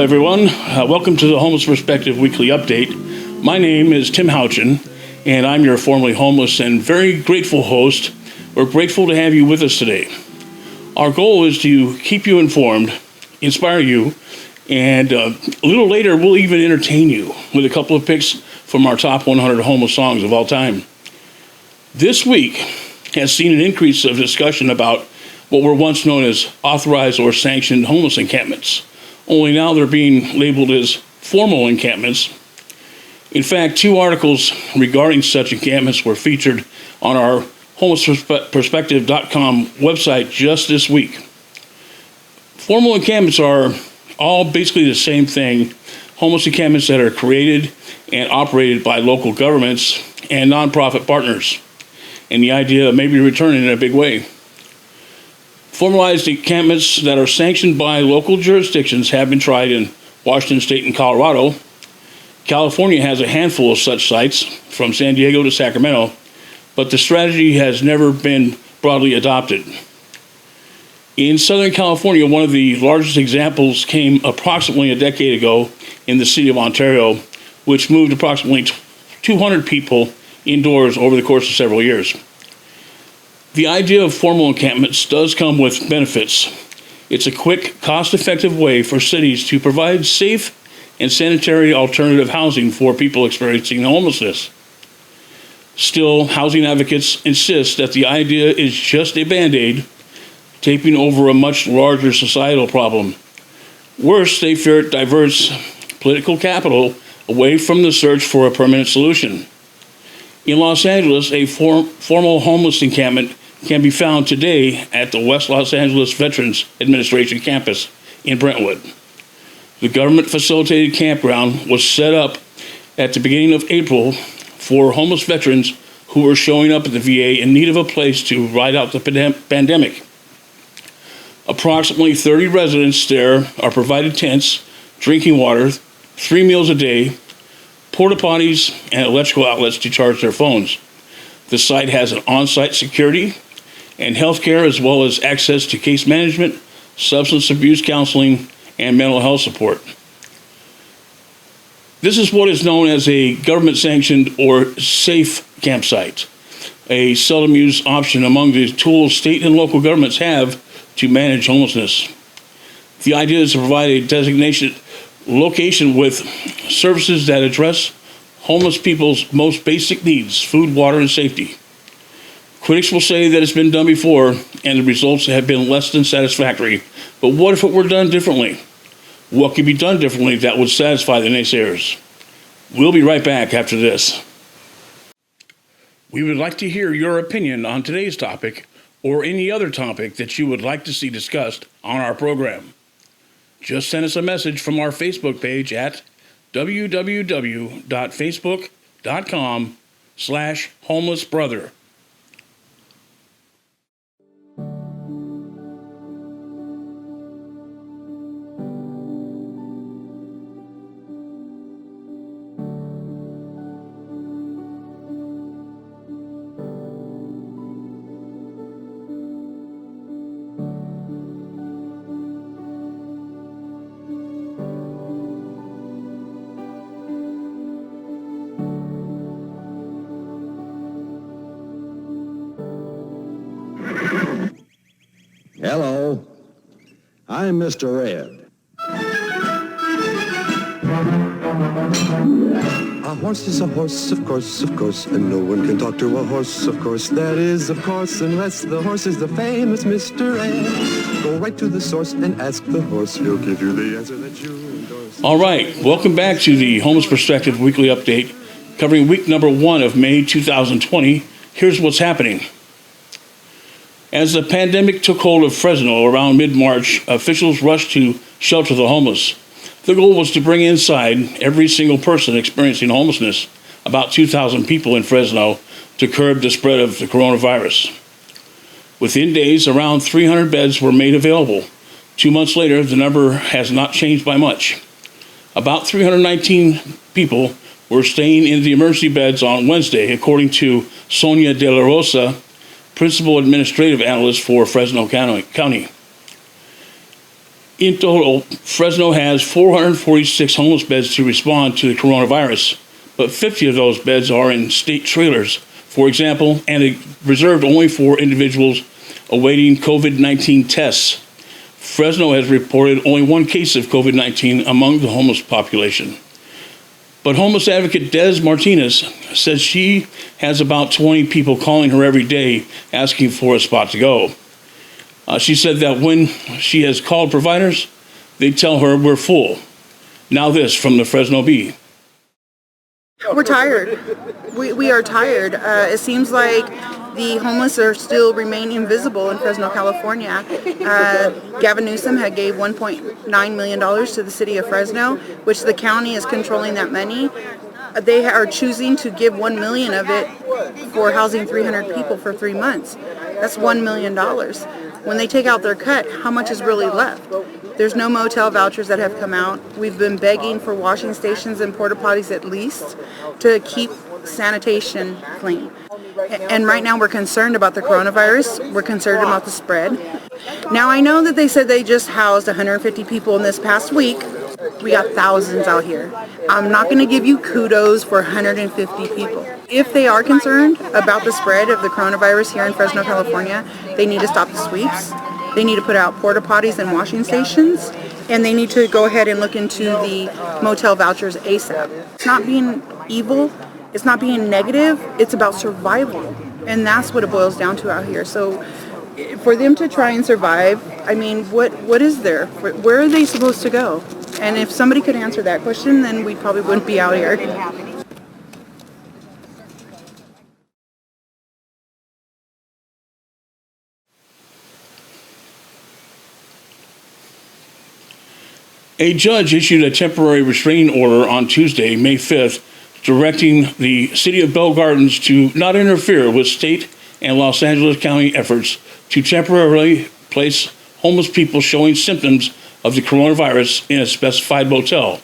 everyone. Welcome to the Homeless Perspective Weekly Update. My name is Tim Houchin, and I'm your formerly homeless and very grateful host. We're grateful to have you with us today. Our goal is to keep you informed, inspire you, and a little later we'll even entertain you with a couple of picks from our top 100 homeless songs of all time. This week has seen an increase of discussion about what were once known as authorized or sanctioned homeless encampments. Only now they're being labeled as formal encampments. In fact, 2 articles regarding such encampments were featured on our homelessperspective.com website just this week. Formal encampments are all basically the same thing. Homeless encampments that are created and operated by local governments and nonprofit partners. And the idea of maybe returning in a big way. Formalized encampments that are sanctioned by local jurisdictions have been tried in Washington State and Colorado. California has a handful of such sites, from San Diego to Sacramento, but the strategy has never been broadly adopted. In Southern California, one of the largest examples came approximately a decade ago in the city of Ontario, which moved approximately 200 people indoors over the course of several years. The idea of formal encampments does come with benefits. It's a quick, cost-effective way for cities to provide safe and sanitary alternative housing for people experiencing homelessness. Still, housing advocates insist that the idea is just a Band-Aid, taping over a much larger societal problem. Worse, they fear it diverts political capital away from the search for a permanent solution. In Los Angeles, a formal homeless encampment can be found today at the West Los Angeles Veterans Administration campus in Brentwood. The government-facilitated campground was set up at the beginning of April for homeless veterans who were showing up at the VA in need of a place to ride out the pandemic. Approximately 30 residents there are provided tents, drinking water, 3 meals a day, porta potties, and electrical outlets to charge their phones. The site has an on-site security and healthcare, as well as access to case management, substance abuse counseling, and mental health support. This is what is known as a government-sanctioned or safe campsite, a seldom used option among the tools state and local governments have to manage homelessness. The idea is to provide a designated location with services that address homeless people's most basic needs: food, water, and safety. Critics will say that it's been done before and the results have been less than satisfactory. But what if it were done differently? What could be done differently that would satisfy the naysayers? We'll be right back after this. We would like to hear your opinion on today's topic or any other topic that you would like to see discussed on our program. Just send us a message from our Facebook page at www.facebook.com/homelessbrother. Hello, I'm Mr. Ed. A horse is a horse, of course, and no one can talk to a horse, of course. That is, of course, unless the horse is the famous Mr. Ed. Go right to the source and ask the horse. He'll give you the answer that you endorse. All right, welcome back to the Homeless Perspective Weekly Update, covering week number 1 of May 2020. Here's what's happening. As the pandemic took hold of Fresno around mid-March, officials rushed to shelter the homeless. The goal was to bring inside every single person experiencing homelessness, about 2,000 people in Fresno, to curb the spread of the coronavirus. Within days, around 300 beds were made available. 2 months later, the number has not changed by much. About 319 people were staying in the emergency beds on Wednesday, according to Sonia De La Rosa, Principal Administrative Analyst for Fresno County. In total, Fresno has 446 homeless beds to respond to the coronavirus, but 50 of those beds are in state trailers, for example, and reserved only for individuals awaiting COVID-19 tests. Fresno has reported only one case of COVID-19 among the homeless population. But homeless advocate Des Martinez says she has about 20 people calling her every day asking for a spot to go. She said that when she has called providers, they tell her we're full. Now this from the Fresno Bee. We're tired. We are tired. It seems like the homeless are still remain invisible in Fresno, California. Gavin Newsom had gave $1.9 million to the city of Fresno, which the county is controlling that money. They are choosing to give $1 million of it for housing 300 people for 3 months. That's $1 million. When they take out their cut, how much is really left? There's no motel vouchers that have come out. We've been begging for washing stations and porta potties at least to keep sanitation clean. And right now we're concerned about the coronavirus. We're concerned about the spread. Now I know that they said they just housed 150 people in this past week. We got thousands out here. I'm not going to give you kudos for 150 people. If they are concerned about the spread of the coronavirus here in Fresno, California, they need to stop the sweeps. They need to put out porta potties and washing stations, and they need to go ahead and look into the motel vouchers ASAP. It's not being evil. It's not being negative. It's about survival, and that's what it boils down to out here. So for them to try and survive, I mean, what is there? Where are they supposed to go? And if somebody could answer that question, then we probably wouldn't be out here. A judge issued a temporary restraining order on Tuesday, May 5th, directing the city of Bell Gardens to not interfere with state and Los Angeles County efforts to temporarily place homeless people showing symptoms of the coronavirus in a specified motel.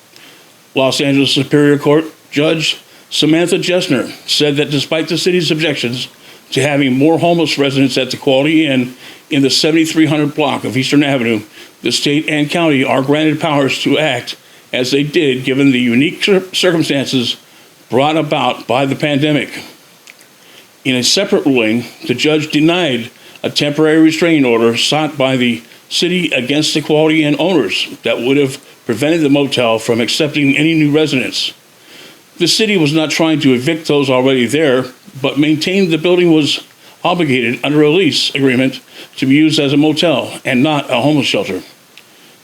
Los Angeles Superior Court Judge Samantha Jessner said that despite the city's objections to having more homeless residents at the Quality Inn in the 7300 block of Eastern Avenue, the state and county are granted powers to act as they did given the unique circumstances brought about by the pandemic. In a separate ruling, the judge denied a temporary restraining order sought by the city against the Quality Inn owners that would have prevented the motel from accepting any new residents. The city was not trying to evict those already there, but maintained the building was obligated under a lease agreement to be used as a motel and not a homeless shelter.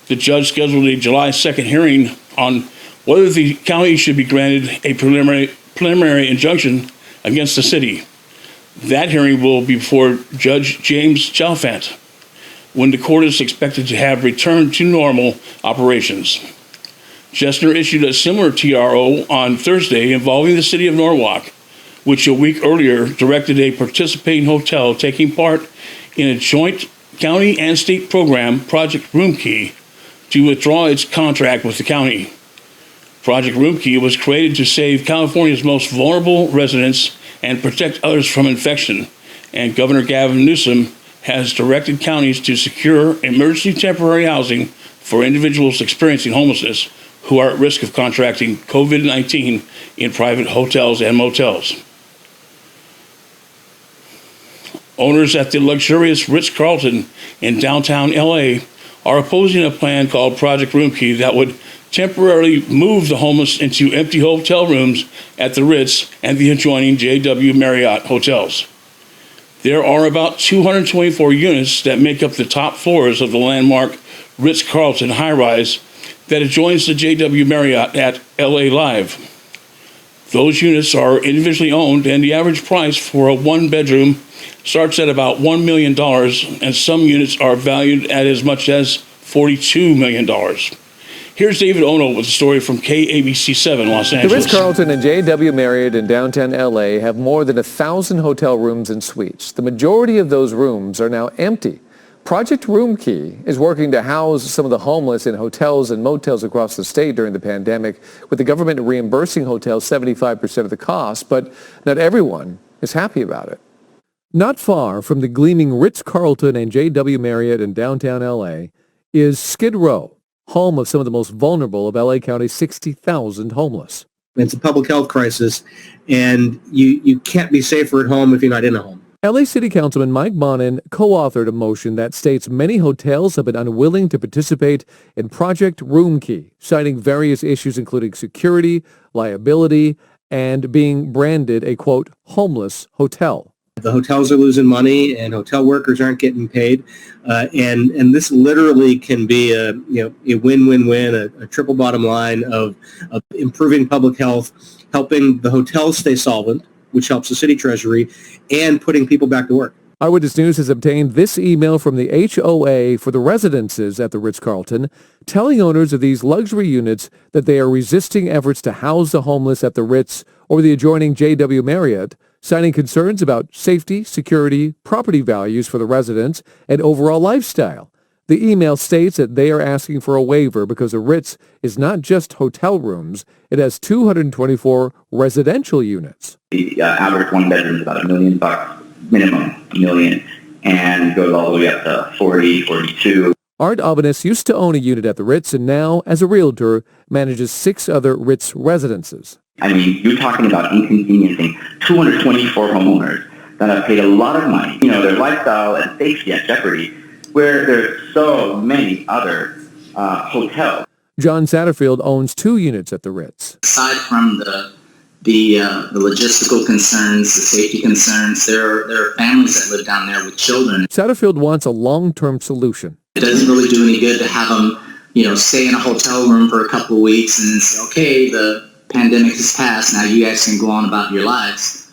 The judge scheduled a July 2nd hearing on whether the county should be granted a preliminary injunction against the city. That hearing will be before Judge James Chalfant, when the court is expected to have returned to normal operations. Jessner issued a similar TRO on Thursday involving the city of Norwalk, which a week earlier directed a participating hotel taking part in a joint county and state program, Project Roomkey, to withdraw its contract with the county. Project Roomkey was created to save California's most vulnerable residents and protect others from infection, and Governor Gavin Newsom has directed counties to secure emergency temporary housing for individuals experiencing homelessness who are at risk of contracting COVID-19 in private hotels and motels. Owners at the luxurious Ritz-Carlton in downtown LA are opposing a plan called Project Roomkey that would temporarily move the homeless into empty hotel rooms at the Ritz and the adjoining JW Marriott hotels. There are about 224 units that make up the top floors of the landmark Ritz-Carlton high-rise that adjoins the JW Marriott at LA Live. Those units are individually owned, and the average price for a one-bedroom starts at about $1 million, and some units are valued at as much as $42 million. Here's David Ono with a story from KABC7 Los Angeles. The Ritz-Carlton and JW Marriott in downtown LA have more than 1,000 hotel rooms and suites. The majority of those rooms are now empty. Project Roomkey is working to house some of the homeless in hotels and motels across the state during the pandemic, with the government reimbursing hotels 75% of the cost, but not everyone is happy about it. Not far from the gleaming Ritz-Carlton and JW Marriott in downtown LA is Skid Row, home of some of the most vulnerable of LA County's 60,000 homeless. It's a public health crisis, and you can't be safer at home if you're not in a home. LA City Councilman Mike Bonin co-authored a motion that states many hotels have been unwilling to participate in Project Roomkey, citing various issues including security, liability, and being branded a, quote, homeless hotel. The hotels are losing money, and hotel workers aren't getting paid, and this literally can be a win-win-win, a triple bottom line of improving public health, helping the hotels stay solvent, which helps the city treasury, and putting people back to work. Eyewitness News has obtained this email from the HOA for the residences at the Ritz-Carlton, telling owners of these luxury units that they are resisting efforts to house the homeless at the Ritz or the adjoining JW Marriott, citing concerns about safety, security, property values for the residents, and overall lifestyle. The email states that they are asking for a waiver because the Ritz is not just hotel rooms, it has 224 residential units. The average one bedroom is about $1 million minimum, $1 million, and goes all the way up to 40, 42. Art Avanes used to own a unit at the Ritz and now, as a realtor, manages 6 other Ritz residences. I mean, you're talking about inconveniencing 224 homeowners that have paid a lot of money, their lifestyle and safety at jeopardy, where there's so many other hotels. John Satterfield owns 2 units at the Ritz. Aside from the logistical concerns, the safety concerns, there are families that live down there with children. Satterfield wants a long-term solution. It doesn't really do any good to have them, stay in a hotel room for a couple of weeks and say, okay, the pandemic has passed, now you guys can go on about your lives.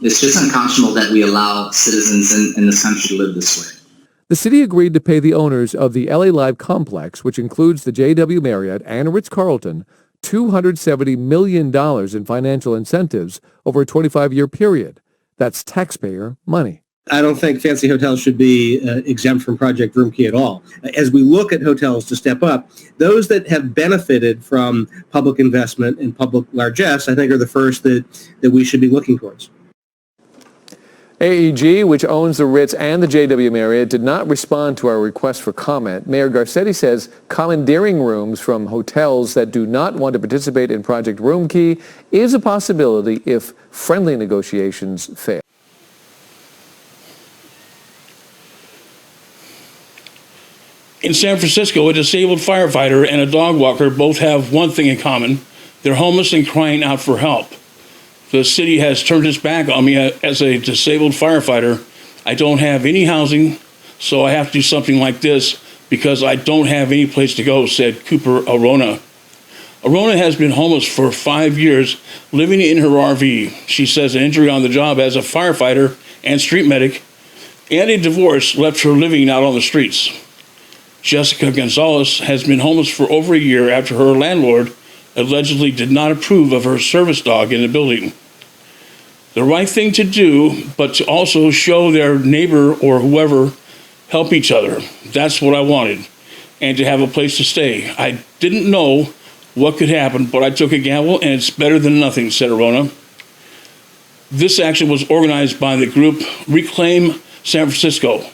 It's just unconscionable that we allow citizens in this country to live this way. The city agreed to pay the owners of the LA Live complex, which includes the JW Marriott and Ritz-Carlton, $270 million in financial incentives over a 25-year period. That's taxpayer money. I don't think fancy hotels should be exempt from Project Roomkey at all. As we look at hotels to step up, those that have benefited from public investment and public largesse, I think, are the first that we should be looking towards. AEG, which owns the Ritz and the JW Marriott, did not respond to our request for comment. Mayor Garcetti says commandeering rooms from hotels that do not want to participate in Project Roomkey is a possibility if friendly negotiations fail. In San Francisco, a disabled firefighter and a dog walker both have one thing in common. They're homeless and crying out for help. The city has turned its back on me as a disabled firefighter. I don't have any housing, so I have to do something like this because I don't have any place to go, said Cooper Arona. Arona has been homeless for 5 years, living in her RV. She says an injury on the job as a firefighter and street medic and a divorce left her living out on the streets. Jessica Gonzalez has been homeless for over a year after her landlord allegedly did not approve of her service dog in the building. The right thing to do, but to also show their neighbor or whoever help each other. That's what I wanted, and to have a place to stay. I didn't know what could happen, but I took a gamble, and it's better than nothing, said Arona. This action was organized by the group Reclaim San Francisco.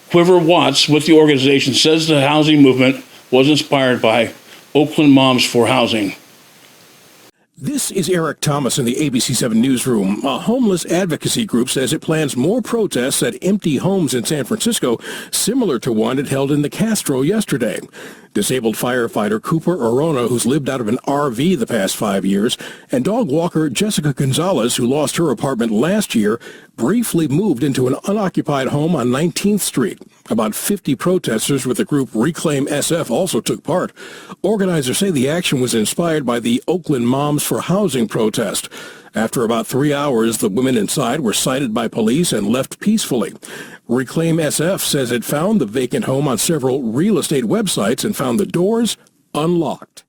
Quiver Watts with the organization says the housing movement was inspired by Oakland Moms for Housing. This is Eric Thomas in the ABC7 newsroom. A homeless advocacy group says it plans more protests at empty homes in San Francisco, similar to one it held in the Castro yesterday. Disabled firefighter Cooper Arona, who's lived out of an RV the past 5 years, and dog walker Jessica Gonzalez, who lost her apartment last year, briefly moved into an unoccupied home on 19th Street. About 50 protesters with the group Reclaim SF also took part. Organizers say the action was inspired by the Oakland Moms for Housing protest. After about 3 hours, the women inside were cited by police and left peacefully. Reclaim SF says it found the vacant home on several real estate websites and found the doors unlocked.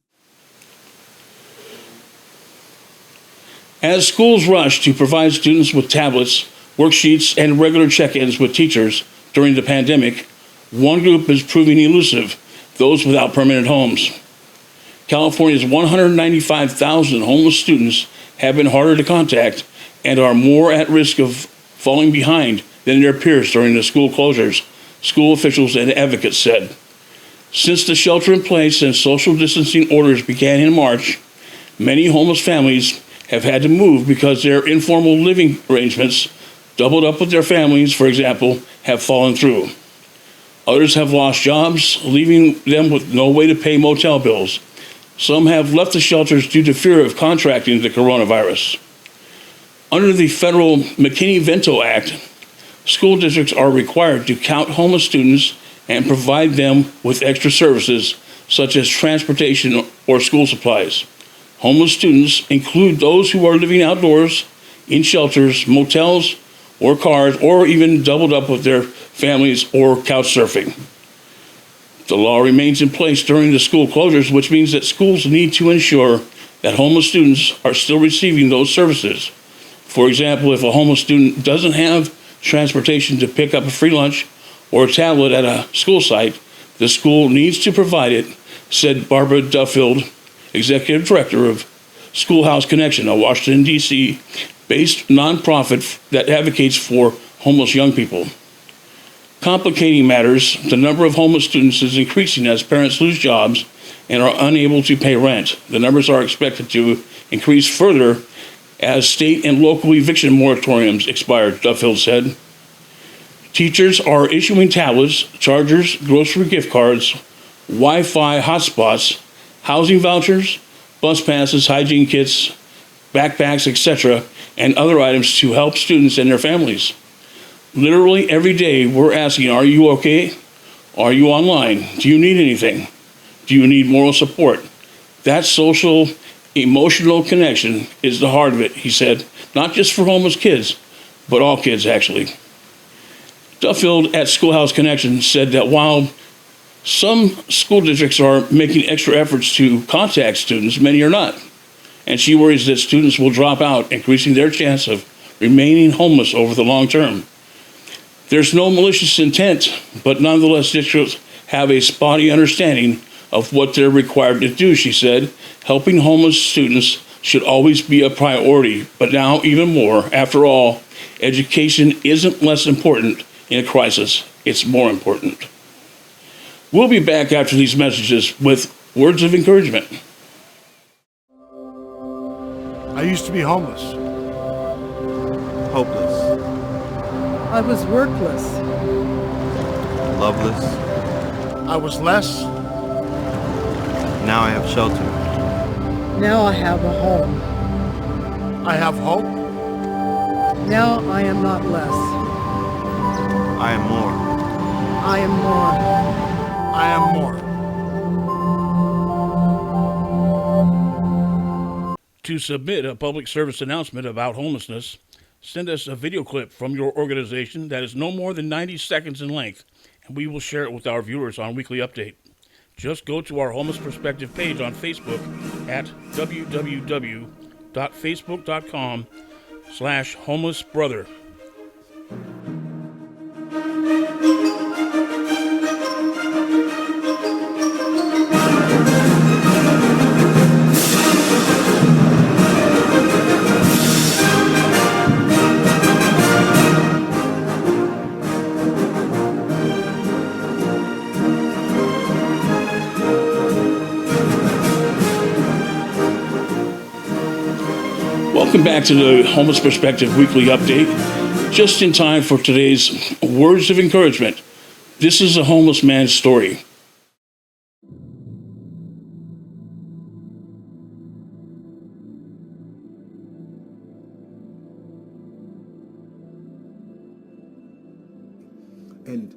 As schools rush to provide students with tablets, worksheets, and regular check-ins with teachers during the pandemic, one group is proving elusive, those without permanent homes. California's 195,000 homeless students have been harder to contact and are more at risk of falling behind than their peers during the school closures, school officials and advocates said. Since the shelter-in-place and social distancing orders began in March, many homeless families have had to move because their informal living arrangements, doubled up with their families, for example, have fallen through. Others have lost jobs, leaving them with no way to pay motel bills. Some have left the shelters due to fear of contracting the coronavirus. Under the federal McKinney-Vento Act, school districts are required to count homeless students and provide them with extra services such as transportation or school supplies. Homeless students include those who are living outdoors, in shelters, motels, or cars, or even doubled up with their families or couch surfing. The law remains in place during the school closures, which means that schools need to ensure that homeless students are still receiving those services. For example, if a homeless student doesn't have transportation to pick up a free lunch or a tablet at a school site, the school needs to provide it, said Barbara Duffield, Executive Director of Schoolhouse Connection, a Washington, D.C. based nonprofit that advocates for homeless young people. Complicating matters, the number of homeless students is increasing as parents lose jobs and are unable to pay rent. The numbers are expected to increase further as state and local eviction moratoriums expire, Duffield said. Teachers are issuing tablets, chargers, grocery gift cards, Wi-Fi hotspots, housing vouchers, bus passes, hygiene kits, backpacks, etc., and other items to help students and their families. Literally every day we're asking, are you okay? Are you online? Do you need anything? Do you need moral support? That social, emotional connection is the heart of it, he said, not just for homeless kids, but all kids actually. Duffield at Schoolhouse Connection said that while some school districts are making extra efforts to contact students, many are not. And she worries that students will drop out, increasing their chance of remaining homeless over the long term. There's no malicious intent, but nonetheless districts have a spotty understanding of what they're required to do, she said. Helping homeless students should always be a priority, but now even more. After all, education isn't less important in a crisis, it's more important. We'll be back after these messages with words of encouragement. I used to be homeless. Hopeless. I was workless. Loveless. I was less. Now I have shelter. Now I have a home. I have hope. Now I am not less. I am more. I am more. I am more. To submit a public service announcement about homelessness, send us a video clip from your organization that is no more than 90 seconds in length, and we will share it with our viewers on Weekly Update. Just go to our Homeless Perspective page on Facebook at www.facebook.com/homelessbrother. Welcome back to the Homeless Perspective Weekly Update. Just in time for today's words of encouragement. This is a homeless man's story. And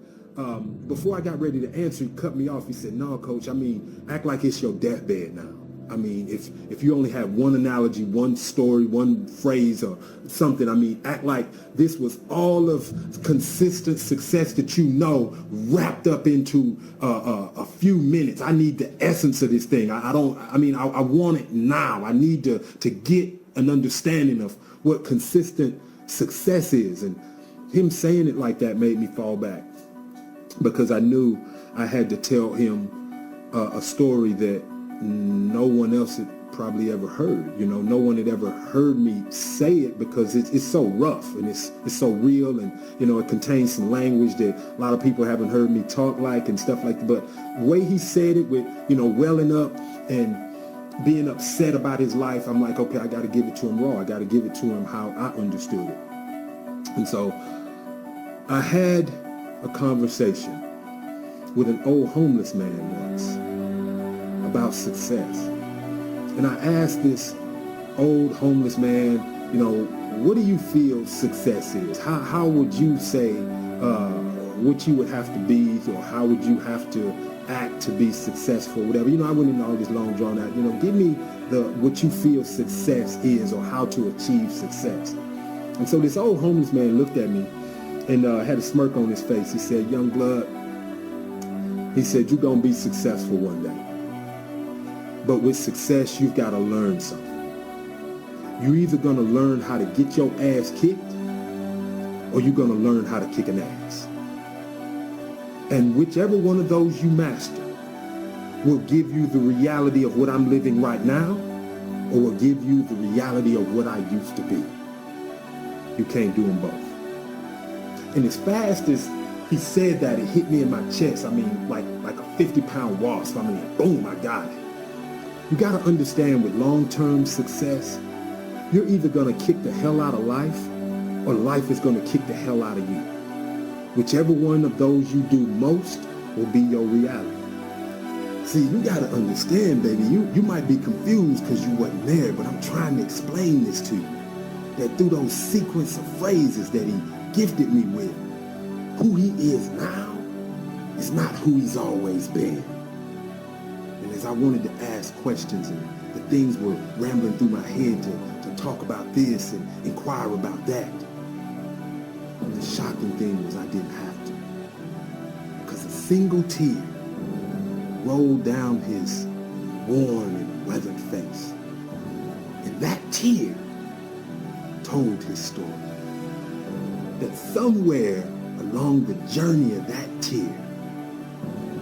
before I got ready to answer, he cut me off. He said, "No, Coach, I mean, act like it's your deathbed now. I mean, if you only have one analogy, one story, one phrase or something, I mean, act like this was all of consistent success that you know wrapped up into a few minutes. I need the essence of this thing. I want it now. I need to get an understanding of what consistent success is." And him saying it like that made me fall back, because I knew I had to tell him a story that no one else had probably ever heard. You know, no one had ever heard me say it because it's so rough and it's so real, and you know, it contains some language that a lot of people haven't heard me talk like and stuff like that. But the way he said it, with, you know, welling up and being upset about his life, I'm like, okay, I got to give it to him raw. I got to give it to him how I understood it. And so I had a conversation with an old homeless man once about success. And I asked this old homeless man, you know, what do you feel success is? How would you say what you would have to be, or how would you have to act to be successful, whatever. You know, I went into all this long drawn out, you know, give me what you feel success is, or how to achieve success. And so this old homeless man looked at me and had a smirk on his face. He said, young blood, he said, you're going to be successful one day. But with success, you've got to learn something. You're either going to learn how to get your ass kicked, or you're going to learn how to kick an ass. And whichever one of those you master will give you the reality of what I'm living right now, or will give you the reality of what I used to be. You can't do them both. And as fast as he said that, it hit me in my chest. I mean, like a 50-pound wasp. I mean, boom, I got it. You got to understand, with long-term success, you're either going to kick the hell out of life, or life is going to kick the hell out of you. Whichever one of those you do most will be your reality. See, you got to understand, baby, you might be confused because you wasn't there, but I'm trying to explain this to you. That through those sequence of phrases that he gifted me with, who he is now is not who he's always been. And as I wanted to ask questions, and the things were rambling through my head to talk about this and inquire about that, the shocking thing was I didn't have to. Because a single tear rolled down his worn and weathered face. And that tear told his story. That somewhere along the journey of that tear,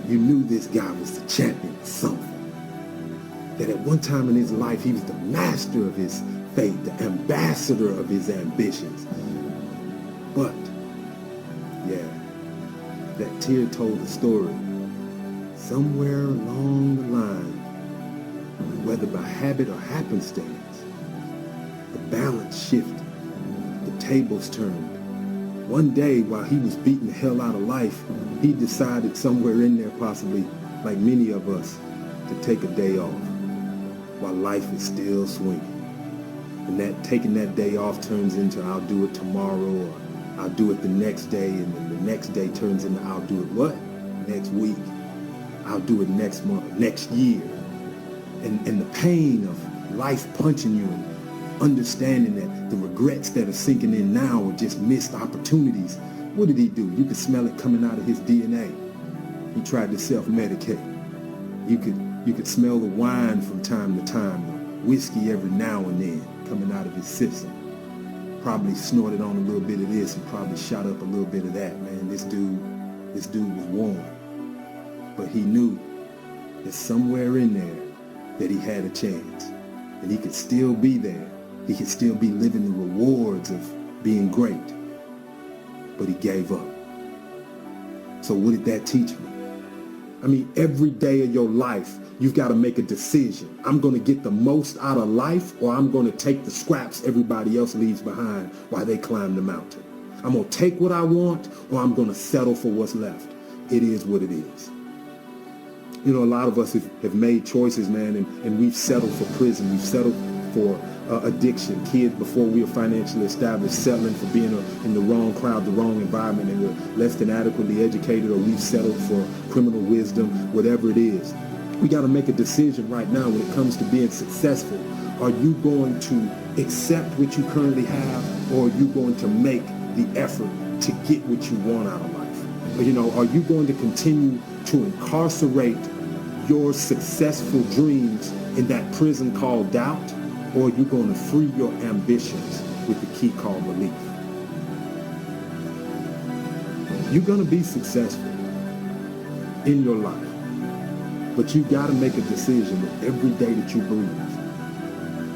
you knew this guy was the champion of something. That at one time in his life, he was the master of his fate, the ambassador of his ambitions. But, yeah, that tear told the story. Somewhere along the line, whether by habit or happenstance, the balance shifted, the tables turned. One day, while he was beating the hell out of life, he decided somewhere in there, possibly like many of us, to take a day off while life is still swinging. And that taking that day off turns into I'll do it tomorrow, or I'll do it the next day, and then the next day turns into I'll do it what? Next week. I'll do it next month, next year. And the pain of life punching you, and understanding that the regrets that are sinking in now are just missed opportunities. What did he do? You could smell it coming out of his DNA. He tried to self-medicate. You could smell the wine from time to time, the whiskey every now and then coming out of his system. Probably snorted on a little bit of this and probably shot up a little bit of that. Man, this dude was warm. But he knew that somewhere in there that he had a chance, and he could still be there. He could still be living the rewards of being great. But he gave up. So what did that teach me? I mean, every day of your life, you've got to make a decision. I'm going to get the most out of life, or I'm going to take the scraps everybody else leaves behind while they climb the mountain. I'm going to take what I want, or I'm going to settle for what's left. It is what it is. You know, a lot of us have made choices, man, and we've settled for prison. We've settled for addiction. Kids, before we were financially established, settling for being in the wrong crowd, the wrong environment, and we're less than adequately educated, or we've settled for criminal wisdom, whatever it is. We got to make a decision right now when it comes to being successful. Are you going to accept what you currently have, or are you going to make the effort to get what you want out of life? Or, you know, are you going to continue to incarcerate your successful dreams in that prison called doubt, or are you going to free your ambitions with the key called belief? You're going to be successful in your life, but you got to make a decision with every day that you breathe.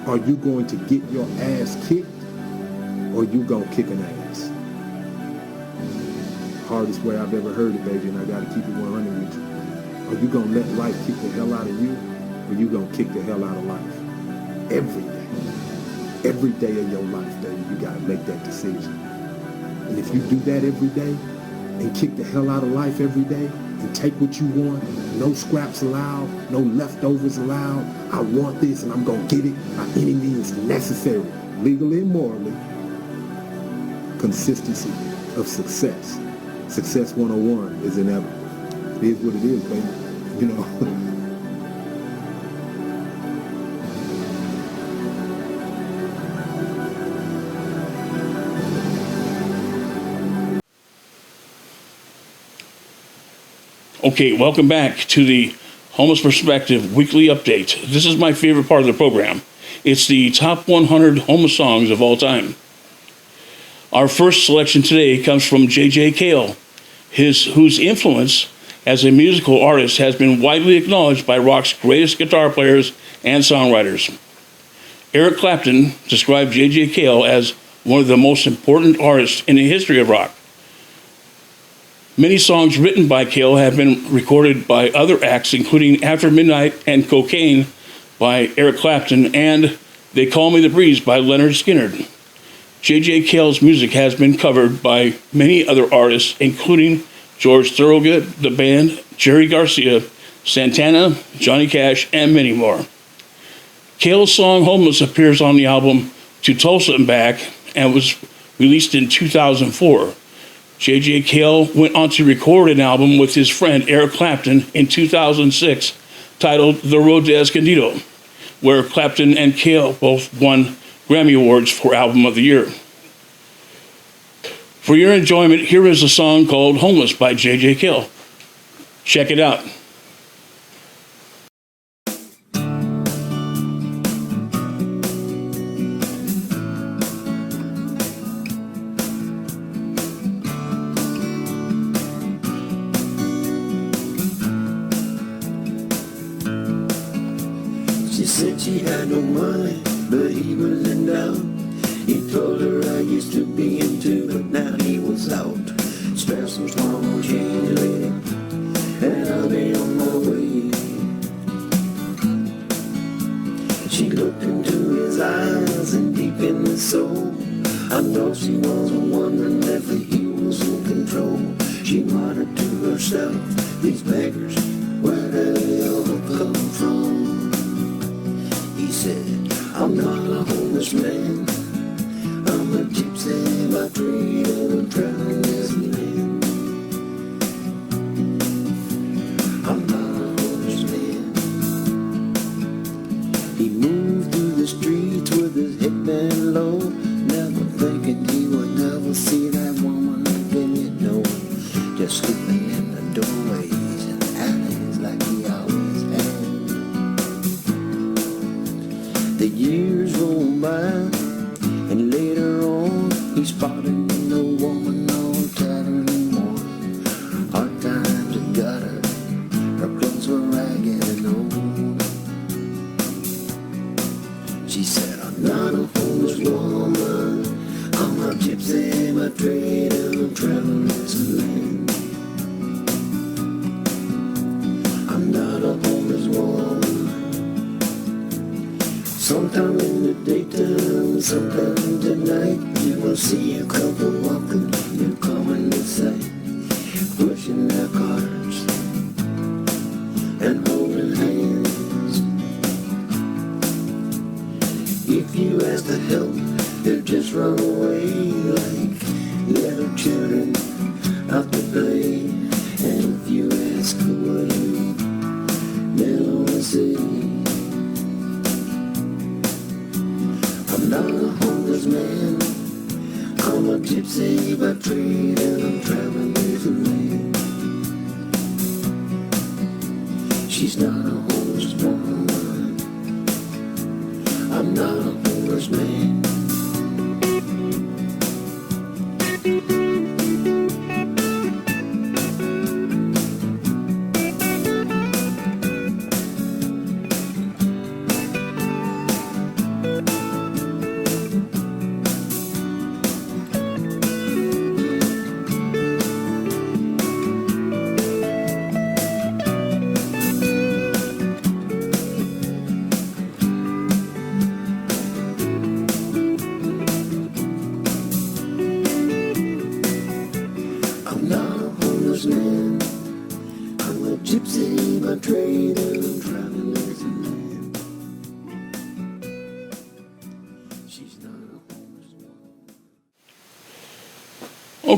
Are you going to get your ass kicked, or you gonna kick an ass? Hardest way I've ever heard it, baby, and I gotta keep it 100 with you. Are you gonna let life kick the hell out of you, or you gonna kick the hell out of life? Every day. Every day of your life, baby, you gotta make that decision. And if you do that every day, and kick the hell out of life every day, and take what you want, no scraps allowed, no leftovers allowed, I want this and I'm gonna get it by any means necessary, legally and morally. Consistency of success. Success 101 is inevitable. It is what it is, baby. You know. Okay, welcome back to the Homeless Perspective Weekly Update. This is my favorite part of the program. It's the top 100 homeless songs of all time. Our first selection today comes from J.J. Cale, whose influence as a musical artist has been widely acknowledged by rock's greatest guitar players and songwriters. Eric Clapton described J.J. Cale as one of the most important artists in the history of rock. Many songs written by Cale have been recorded by other acts, including After Midnight and Cocaine by Eric Clapton and They Call Me the Breeze by Leonard Skinner. J.J. Cale's music has been covered by many other artists, including George Thorogood, the band, Jerry Garcia, Santana, Johnny Cash, and many more. Cale's song Homeless appears on the album To Tulsa and Back and was released in 2004. J.J. Cale went on to record an album with his friend Eric Clapton in 2006 titled The Road to Escondido, where Clapton and Cale both won Grammy Awards for Album of the Year. For your enjoyment, here is a song called Homeless by J.J. Cale. Check it out. She said she had no money, but he was in doubt. He told her I used to be into, but now he was out. Spare some small change, lady, and I'll be on my way. She looked into his eyes and deep in his soul, I know she was wondering if he was in control. She muttered to herself, these beggars, where do they all come from? He said, I'm not a homeless man, I'm a gypsy by trade and I'm traveling this land. I'm not a homeless man. He moved through the streets with his head bent low, never thinking he would never see that woman again, you know. Just sleeping in the doorways and alleys like he always had. The years rolled by, and later on, he spotted no woman all tattered and worn. Hard times had got her, her clothes were ragged and old. She said, I'm not a homeless woman, I'm a gypsy by trade and I'm traveling this land. I'm not a homeless woman. Sometime in the daytime, sometime tonight, you will see a couple walking, you coming to sight, pushing their carts and holding hands. If you ask to help, they'll just run away like little children out to play. And if you ask who are you, they'll only say, I'm not a homeless man, I'm a gypsy by trade and I'm traveling this land. She's not a homeless woman, I'm not a homeless man.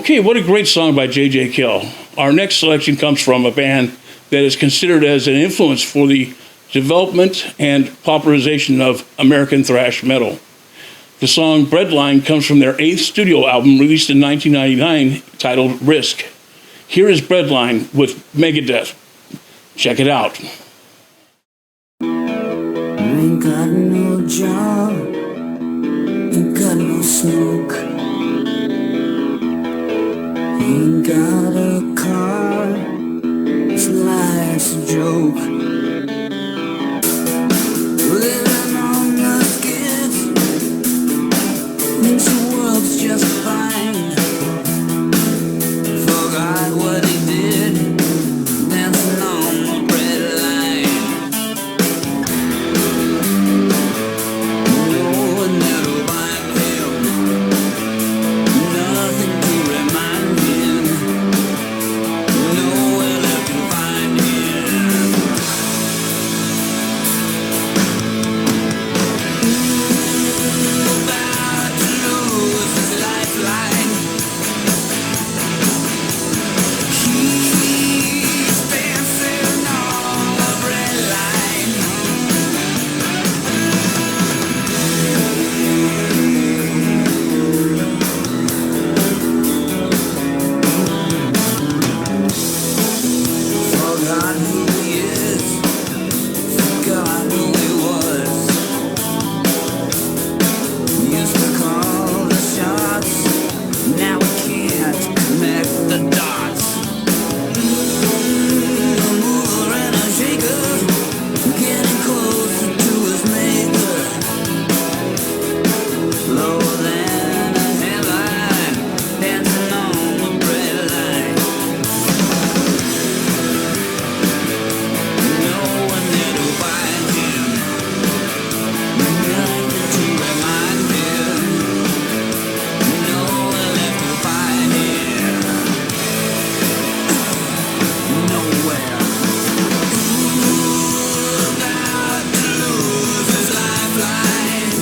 Okay, what a great song by J.J. Kill. Our next selection comes from a band that is considered as an influence for the development and popularization of American thrash metal. The song Breadline comes from their 8th studio album released in 1999 titled Risk. Here is Breadline with Megadeth. Check it out. Ain't got no job, ain't got no smoke, ain't got a car, this life's a joke. Living on the skids, thinks the world's just fine. Forgot what he did, dancing on the bread line. No one there to remind him, nothing to remind him, nowhere left to find him. About to lose his lifeline. He's dancing on the bread line. Forgot who he is, forgot who he was. Used to call the shots, now we can't connect the dots. A mover and a shaker, getting closer to his maker. Lower than a headline, dancing on the bread line. No one there to find him, nothing to remind him, nowhere left to find him, nowhere. About to lose his lifeline.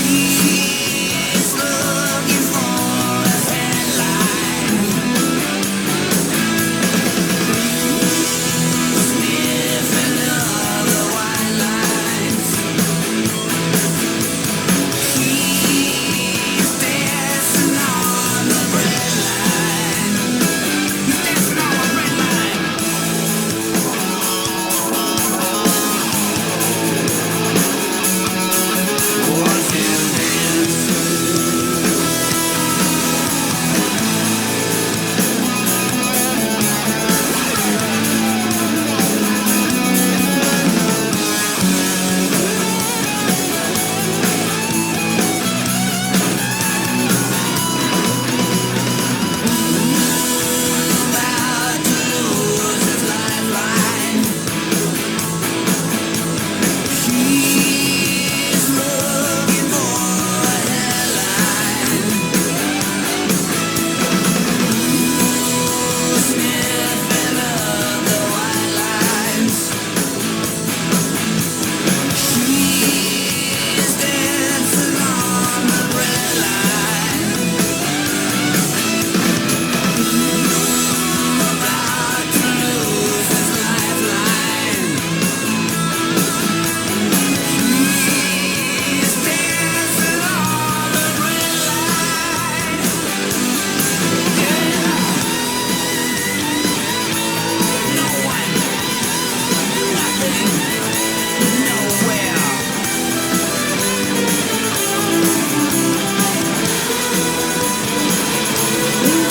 He's looking for a headline. Sniffing of the white lines. He's dancing on the bread line. He's dancing on the bread line. Watch him dance. About to lose his lifeline. He's looking for a headline. Sniffing of the white lines. He's dancing on the bread line. About to lose his lifeline. He's dancing on the bread line. No one, nothing, nowhere.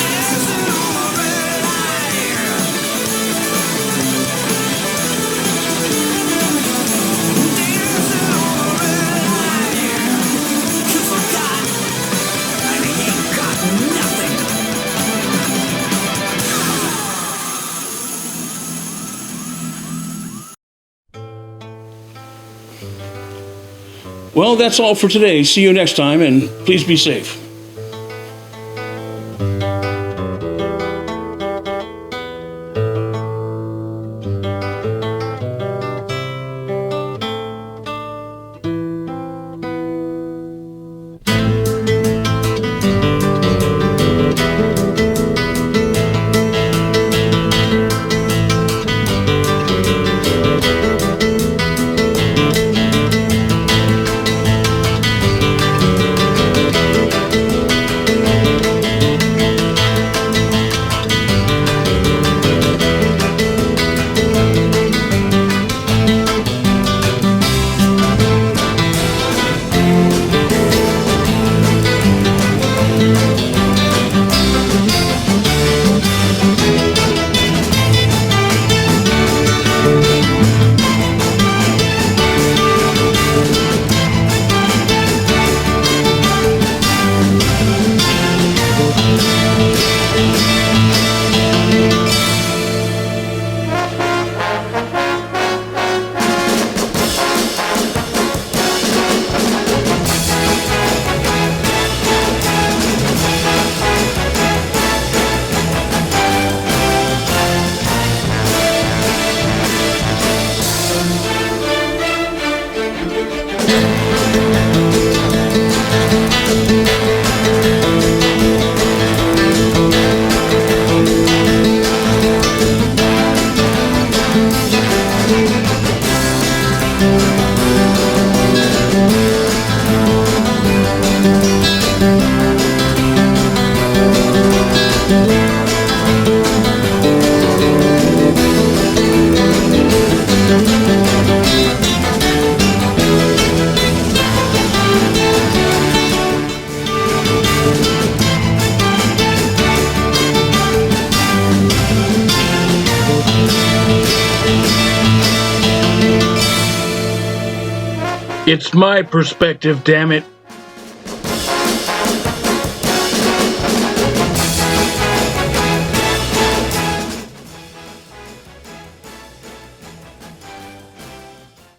Dancing on the bread line. Dancing on the bread line. He forgot, and he ain't got nothing. Well, that's all for today. See you next time, and please be safe. It's my perspective, damn it.